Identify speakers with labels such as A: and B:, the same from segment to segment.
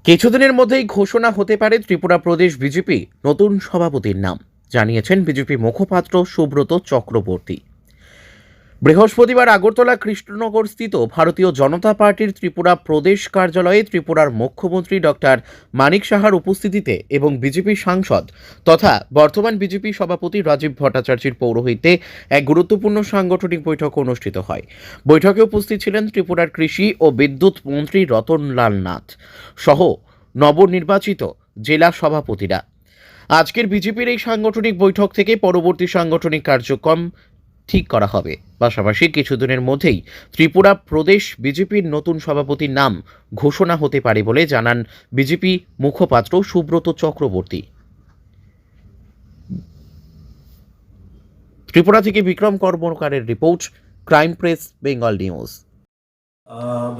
A: কিছুদিনের মধ্যেই ঘোষণা হতে পারে ত্রিপুরা প্রদেশ বিজেপি নতুন সভাপতির নাম, জানিয়েছেন বিজেপি মুখপাত্র সুব্রত চক্রবর্তী। বৃহস্পতিবার আগরতলা কৃষ্ণনগর স্থিত ভারতীয় জনতা পার্টির ত্রিপুরা প্রদেশ কার্যালয়ে ত্রিপুরার মুখ্যমন্ত্রী ডক্টর মানিক সাহার উপস্থিতিতে এবং বিজেপি সাংসদ তথা বর্তমান বিজেপি সভাপতি রাজীব ভট্টাচার্যের পৌরোহিত্যে এক গুরুত্বপূর্ণ সাংগঠনিক বৈঠক অনুষ্ঠিত হয়। বৈঠকে উপস্থিত ছিলেন ত্রিপুরার কৃষি ও বিদ্যুৎ মন্ত্রী রতনলাল নাথ সহ নবনির্বাচিত জেলা সভাপতিরা। আজকের বিজেপির এই সাংগঠনিক বৈঠক থেকে পরবর্তী সাংগঠনিক কার্যক্রম ঠিক করা হবে। পাশাপাশি কিছুদিনের মধ্যেই ত্রিপুরা প্রদেশ বিজেপির নতুন সভাপতির নাম ঘোষণা হতে পারে বলে জানান বিজেপি মুখপাত্র সুব্রত চক্রবর্তী। ত্রিপুরা থেকে বিক্রম কর্মকারের report, crime press Bengal news.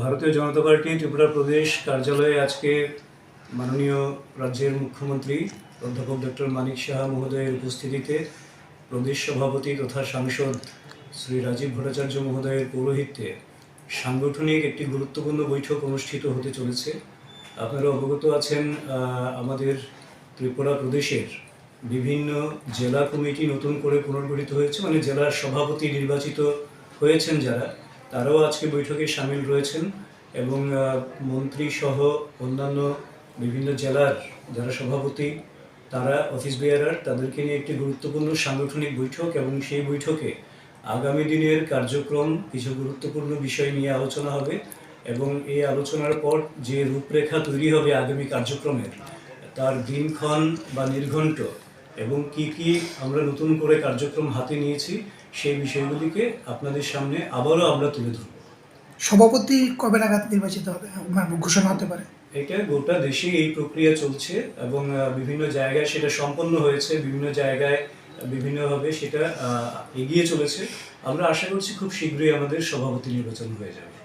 B: Bharatiya Janata party Tripura প্রদেশ কার্যালয়ে আজকে মাননীয় রাজ্যের মুখ্যমন্ত্রী অধ্যাপক ডক্টর মানিক সাহা মহোদয়ের উপস্থিতিতে প্রদেশ সভাপতি তথা সাংসদ শ্রী রাজীব ভট্টাচার্য মহোদয়ের পৌরোহিত্যে সাংগঠনিক একটি গুরুত্বপূর্ণ বৈঠক অনুষ্ঠিত হতে চলেছে। আপনারা অবগত আছেন, আমাদের ত্রিপুরা প্রদেশের বিভিন্ন জেলা কমিটি নতুন করে পুনর্গঠিত হয়েছে, মানে জেলার সভাপতি নির্বাচিত হয়েছেন যারা, তারাও আজকে বৈঠকে সামিল রয়েছেন এবং মন্ত্রী সহ অন্যান্য বিভিন্ন জেলার যারা সভাপতি, তারা অফিস বেয়ারার, তাদেরকে নিয়ে একটি গুরুত্বপূর্ণ সাংগঠনিক বৈঠক এবং সেই বৈঠকে আগামী দিনের কার্যক্রম কিছু গুরুত্বপূর্ণ বিষয় নিয়ে আলোচনা হবে এবং এই আলোচনার পর যে রূপরেখা তৈরি হবে আগামী কার্যক্রমের, তার দিনক্ষণ বা নির্ঘণ্ট এবং কি আমরা নতুন করে কার্যক্রম হাতে নিয়েছি সেই বিষয়গুলিকে আপনাদের সামনে আবারও আমরা তুলে ধরব।
C: সভাপতি কবে নাগাদ নির্বাচিত হবে, ঘোষণা হতে পারে?
B: এটা গোটা দেশে এই প্রক্রিয়া চলছে এবং বিভিন্ন জায়গায় সেটা সম্পন্ন হয়েছে, বিভিন্ন জায়গায় বিভিন্নভাবে সেটা এগিয়ে চলেছে। আমরা আশা করছি খুব শীঘ্রই আমাদের সভাপতি নির্বাচন হয়ে যাবে।